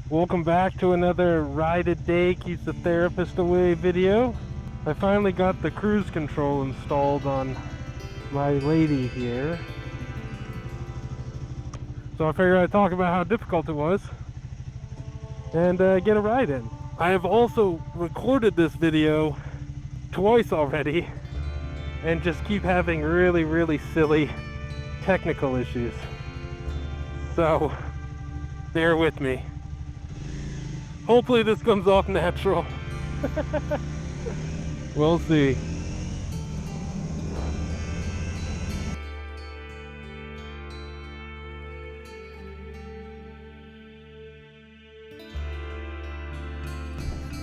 Welcome back to another ride a day keeps the therapist away video. I finally got the cruise control installed on my lady here. So I figured I'd talk about how difficult it was and get a ride in. I have also recorded this video twice already and just keep having really silly technical issues. So bear with me. Hopefully this comes off natural. We'll see.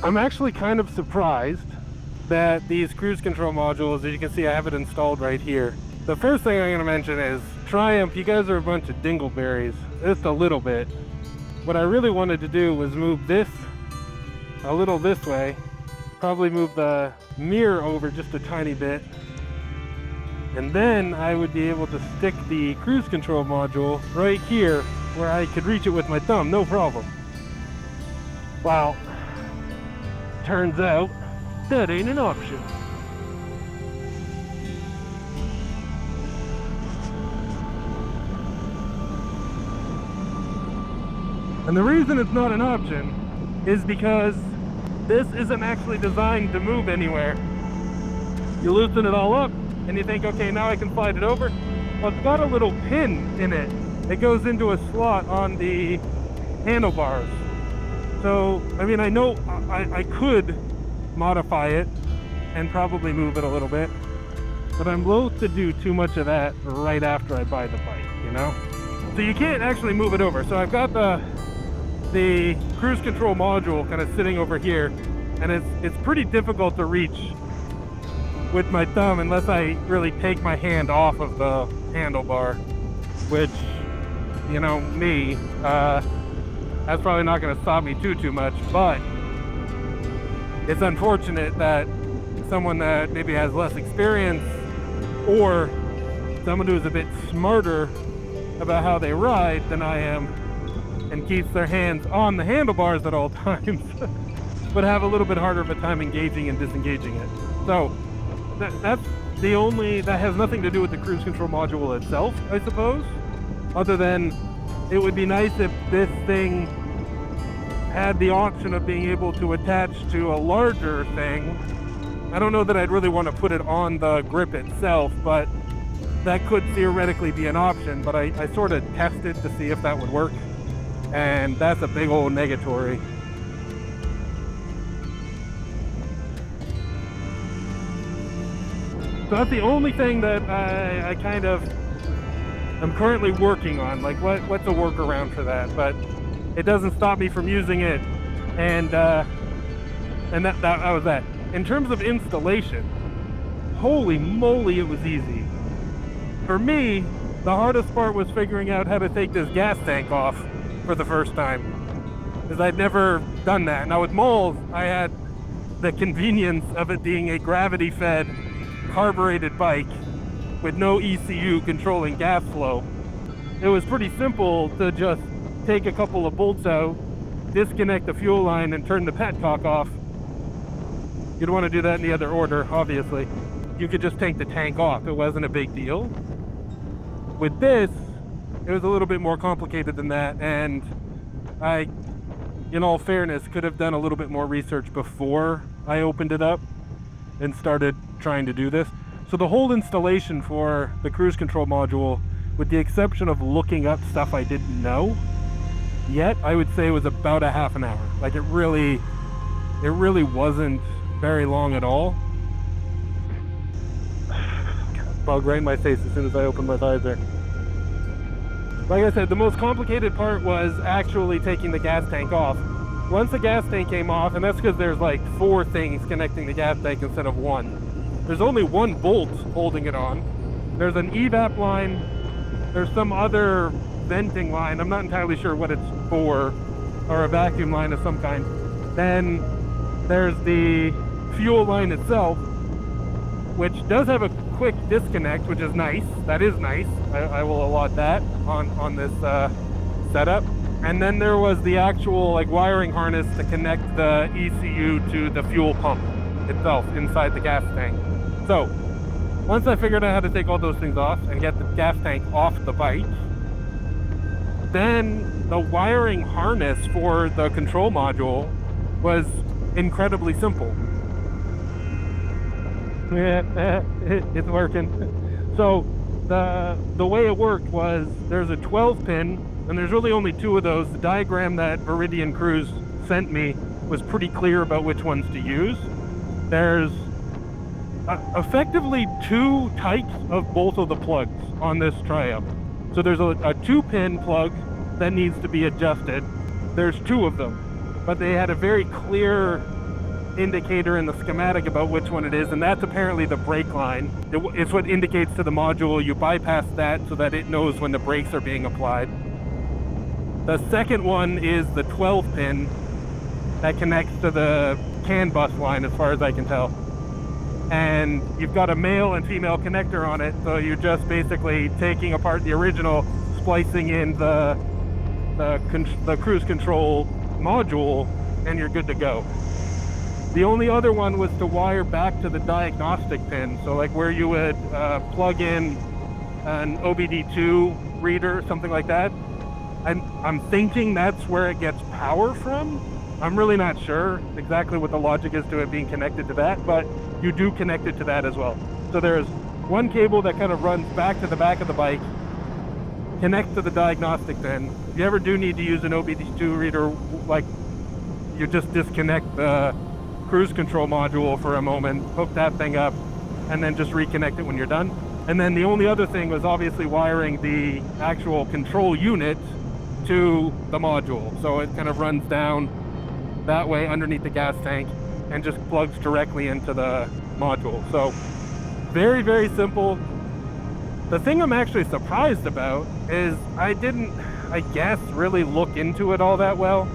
I'm actually kind of surprised that these cruise control modules, as you can see, I have it installed right here. The first thing I'm going to mention is Triumph, you guys are a bunch of dingleberries, just a little bit. What I really wanted to do was move this a little this way, probably move the mirror over just a tiny bit, and then I would be able to stick the cruise control module right here where I could reach it with my thumb, no problem. Well, turns out that ain't an option. And the reason it's not an option is because this isn't actually designed to move anywhere. You loosen it all up and you think, okay, now I can slide it over. Well, it's got a little pin in it. It goes into a slot on the handlebars. So, I mean, I know I could modify it and probably move it a little bit, but I'm loath to do too much of that right after I buy the bike, you know? So you can't actually move it over. So I've got the cruise control module kind of sitting over here, and it's pretty difficult to reach with my thumb unless I really take my hand off of the handlebar, which, you know, me, that's probably not going to stop me too much, but it's unfortunate that someone that maybe has less experience or someone who's a bit smarter about how they ride than I am and keeps their hands on the handlebars at all times but have a little bit harder of a time engaging and disengaging it. So that's the only, that has nothing to do with the cruise control module itself, I suppose, other than it would be nice if this thing had the option of being able to attach to a larger thing. I don't know that I'd really want to put it on the grip itself, but that could theoretically be an option. But I sort of tested to see if that would work, and that's a big old negatory. So that's the only thing that I kind of I'm currently working on, like what's a workaround for that, but it doesn't stop me from using it, and that was that. In terms of installation, holy moly, it was easy. For me, the hardest part was figuring out how to take this gas tank off for the first time, because I'd never done that. Now with Moles, I had the convenience of it being a gravity-fed, carbureted bike with no ECU controlling gas flow. It was pretty simple to just take a couple of bolts out, disconnect the fuel line, and turn the petcock off. You'd want to do that in the other order, obviously. You could just take the tank off. It wasn't a big deal. With this, it was a little bit more complicated than that, and I, in all fairness, could have done a little bit more research before I opened it up and started trying to do this. So the whole installation for the cruise control module, with the exception of looking up stuff I didn't know yet, I would say it was about a half an hour. Like it really wasn't very long at all. Bug right in my face as soon as I opened my visor. Like I said, the most complicated part was actually taking the gas tank off. Once the gas tank came off, and that's because there's like 4 things connecting the gas tank instead of 1. There's only 1 bolt holding it on. There's an evap line. There's some other venting line. I'm not entirely sure what it's for, or a vacuum line of some kind. Then there's the fuel line itself, which does have a quick disconnect, which is nice. That is nice. I will allot that on this setup. And then there was the actual like wiring harness to connect the ECU to the fuel pump itself inside the gas tank. So once I figured out how to take all those things off and get the gas tank off the bike, then the wiring harness for the control module was incredibly simple. Yeah, it's working. So the way it worked was there's a 12 pin and there's really only two of those. The diagram that Viridian Cruise sent me was pretty clear about which ones to use. There's effectively two types of both of the plugs on this Triumph. So there's a 2-pin plug that needs to be adjusted. There's two of them, but they had a very clear indicator in the schematic about which one it is, and that's apparently the brake line. It's what indicates to the module you bypass that so that it knows when the brakes are being applied. The second one is the 12 pin that connects to the CAN bus line, as far as I can tell. And you've got a male and female connector on it, so you're just basically taking apart the original, splicing in the cruise control module, and you're good to go. The only other one was to wire back to the diagnostic pin, so like where you would plug in an OBD2 reader, something like that. I'm thinking that's where it gets power from. I'm really not sure exactly what the logic is to it being connected to that, but you do connect it to that as well. So there's one cable that kind of runs back to the back of the bike, connects to the diagnostic pin. If you ever do need to use an OBD2 reader, like, you just disconnect the cruise control module for a moment, hook that thing up, and then just reconnect it when you're done. And then the only other thing was obviously wiring the actual control unit to the module. So it kind of runs down that way underneath the gas tank and just plugs directly into the module. So very, very simple. The thing I'm actually surprised about is I didn't, I guess, really look into it all that well.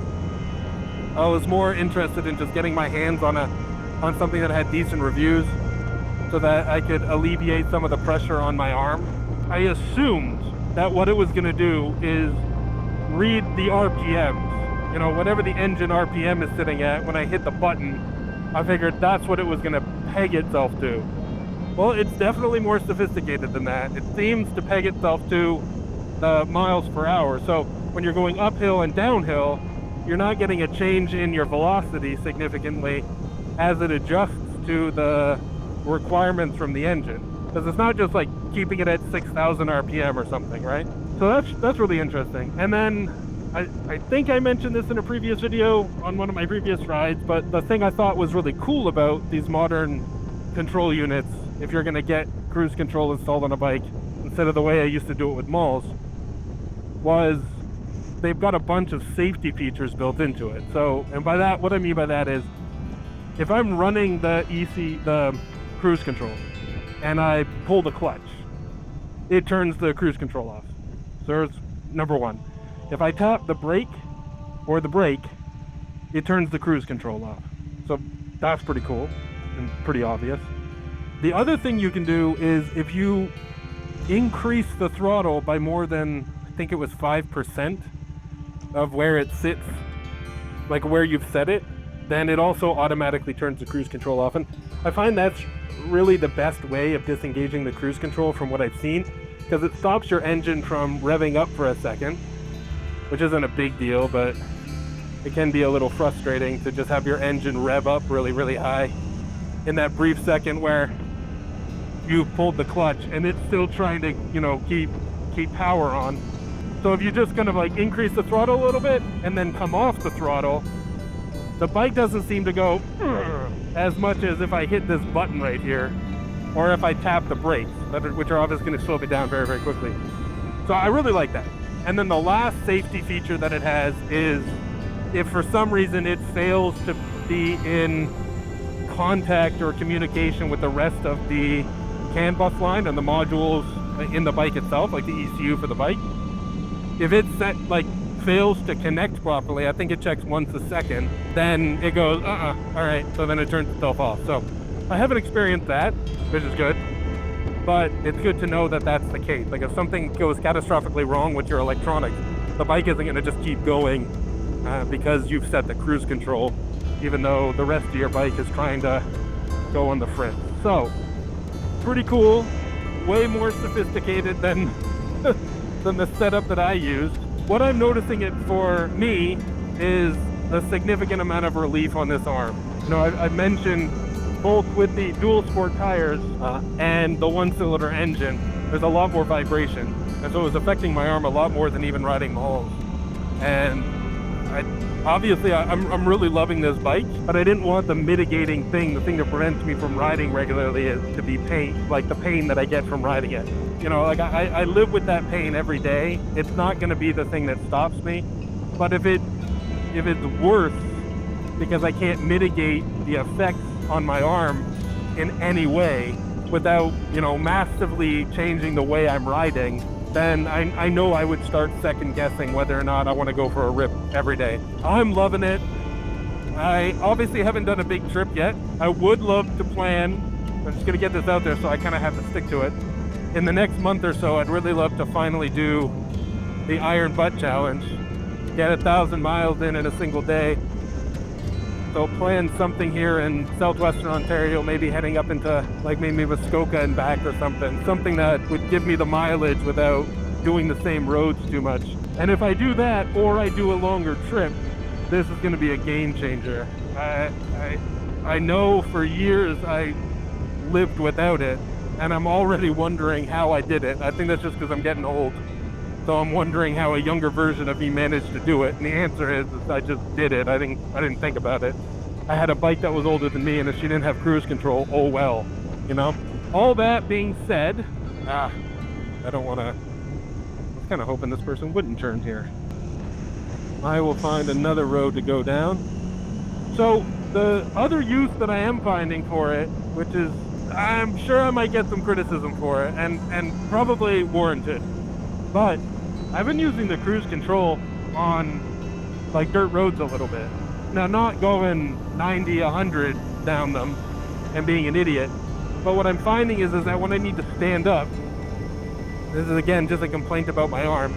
I was more interested in just getting my hands on something that had decent reviews so that I could alleviate some of the pressure on my arm. I assumed that what it was going to do is read the RPMs, you know, whatever the engine RPM is sitting at. When I hit the button, I figured that's what it was going to peg itself to. Well, it's definitely more sophisticated than that. It seems to peg itself to the miles per hour. So when you're going uphill and downhill, you're not getting a change in your velocity significantly as it adjusts to the requirements from the engine. Because it's not just like keeping it at 6,000 RPM or something, right? So that's really interesting. And then I think I mentioned this in a previous video on one of my previous rides, but the thing I thought was really cool about these modern control units, if you're gonna get cruise control installed on a bike instead of the way I used to do it with malls, was they've got a bunch of safety features built into it. So, and by that, what I mean by that is, if I'm running the cruise control and I pull the clutch, it turns the cruise control off. So there's number one. If I tap the brake or the brake, it turns the cruise control off. So that's pretty cool and pretty obvious. The other thing you can do is if you increase the throttle by more than, I think it was 5% of where it sits, like where you've set it, then it also automatically turns the cruise control off. And I find that's really the best way of disengaging the cruise control from what I've seen, because it stops your engine from revving up for a second, which isn't a big deal, but it can be a little frustrating to just have your engine rev up really, really high in that brief second where you pulled the clutch and it's still trying to, you know, keep power on. So if you just kind of like increase the throttle a little bit and then come off the throttle, the bike doesn't seem to go as much as if I hit this button right here, or if I tap the brakes, which are obviously going to slow me down very, very quickly. So I really like that. And then the last safety feature that it has is if for some reason it fails to be in contact or communication with the rest of the CAN bus line and the modules in the bike itself, like the ECU for the bike, if it fails to connect properly, I think it checks once a second, then it goes, all right, so then it turns itself off. So I haven't experienced that, which is good, but it's good to know that that's the case. Like if something goes catastrophically wrong with your electronics, the bike isn't gonna just keep going because you've set the cruise control, even though the rest of your bike is trying to go on the fritz. So, pretty cool, way more sophisticated than, than the setup that I used. What I'm noticing it for me is a significant amount of relief on this arm. You know, I mentioned both with the dual sport tires and the one-cylinder engine, there's a lot more vibration. And so it was affecting my arm a lot more than even riding the halls. And obviously I'm really loving this bike, but I didn't want the mitigating thing, the thing that prevents me from riding regularly, is to be pain, like the pain that I get from riding it. You know, like I live with that pain every day. It's not gonna be the thing that stops me. But if it's worse because I can't mitigate the effects on my arm in any way without, you know, massively changing the way I'm riding, then I know I would start second guessing whether or not I want to go for a rip every day. I'm loving it. I obviously haven't done a big trip yet. I would love to plan, I'm just gonna get this out there so I kind of have to stick to it. In the next month or so, I'd really love to finally do the Iron Butt Challenge. Get 1,000 miles in a single day. So plan something here in southwestern Ontario, maybe heading up into like maybe Muskoka and back or something. Something that would give me the mileage without doing the same roads too much. And if I do that, or I do a longer trip, this is gonna be a game changer. I know for years I lived without it, and I'm already wondering how I did it. I think that's just because I'm getting old. So I'm wondering how a younger version of me managed to do it. And the answer is I just did it. I didn't think about it. I had a bike that was older than me, and if she didn't have cruise control, oh well, you know? All that being said, I don't want to, I was kind of hoping this person wouldn't turn here. I will find another road to go down. So the other use that I am finding for it, which is, I'm sure I might get some criticism for it, and probably warranted, but I've been using the cruise control on like dirt roads a little bit. Now, not going 90, 100 down them and being an idiot, but what I'm finding is that when I need to stand up, this is again just a complaint about my arm.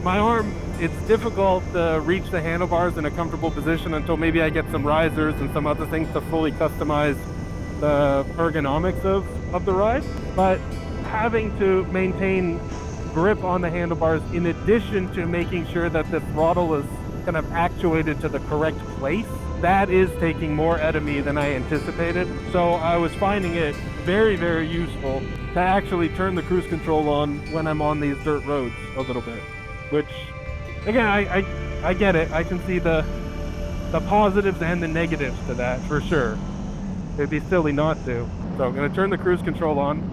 My arm, it's difficult to reach the handlebars in a comfortable position until maybe I get some risers and some other things to fully customize the ergonomics of the ride. But having to maintain grip on the handlebars in addition to making sure that the throttle is kind of actuated to the correct place, that is taking more out of me than I anticipated. So I was finding it very, very useful to actually turn the cruise control on when I'm on these dirt roads a little bit, which again, I get it. I can see the positives and the negatives to that for sure. It'd be silly not to. So I'm gonna turn the cruise control on,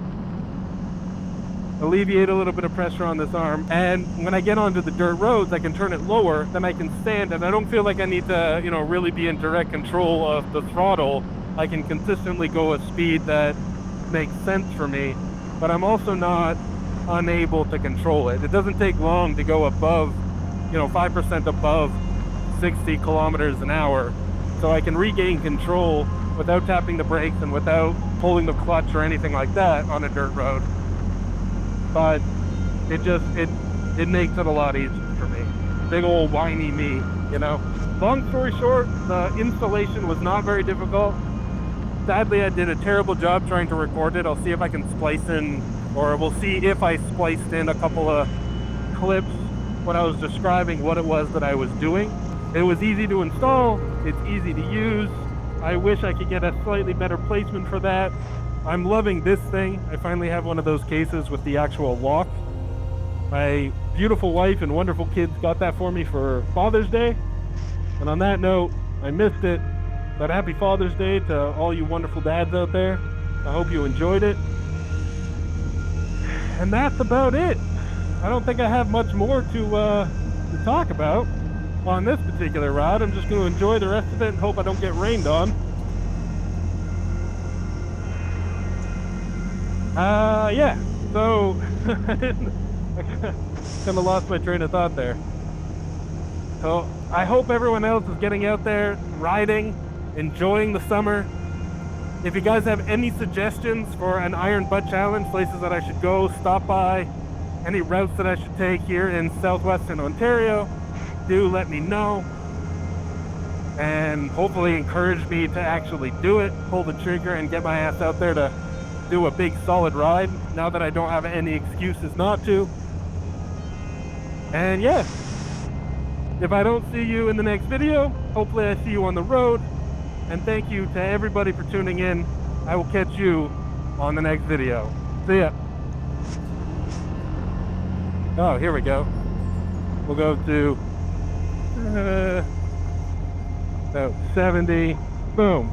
alleviate a little bit of pressure on this arm, and when I get onto the dirt roads I can turn it lower, then I can stand, and I don't feel like I need to, you know, really be in direct control of the throttle. I can consistently go a speed that makes sense for me, but I'm also not unable to control it. It doesn't take long to go above, you know, 5% above 60 kilometers an hour, so I can regain control without tapping the brakes and without pulling the clutch or anything like that on a dirt road. But it makes it a lot easier for me. Big old whiny me, you know. Long story short, the installation was not very difficult. Sadly, I did a terrible job trying to record it. I'll see if I can splice in, or we'll see if I spliced in a couple of clips when I was describing what it was that I was doing. It was easy to install, it's easy to use. I wish I could get a slightly better placement for that. I'm loving this thing. I finally have one of those cases with the actual lock. My beautiful wife and wonderful kids got that for me for Father's Day. And on that note, I missed it, but happy Father's Day to all you wonderful dads out there. I hope you enjoyed it. And that's about it. I don't think I have much more to talk about on this particular ride. I'm just going to enjoy the rest of it and hope I don't get rained on. Yeah, so I kind of lost my train of thought there. So I hope everyone else is getting out there, riding, enjoying the summer. If you guys have any suggestions for an Iron Butt Challenge, places that I should go, stop by, any routes that I should take here in southwestern Ontario, do let me know. And hopefully encourage me to actually do it, pull the trigger, and get my ass out there to do a big solid ride, now that I don't have any excuses not to. And yeah, if I don't see you in the next video, hopefully I see you on the road. And thank you to everybody for tuning in. I will catch you on the next video. See ya. Oh, here we go. We'll go to about 70. Boom.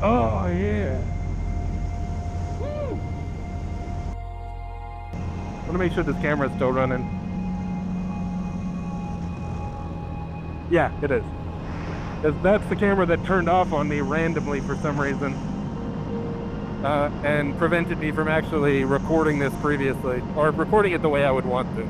Oh yeah. Woo. I want to make sure this camera is still running. Yeah, it is. Because that's the camera that turned off on me randomly for some reason. And prevented me from actually recording this previously, or recording it the way I would want to.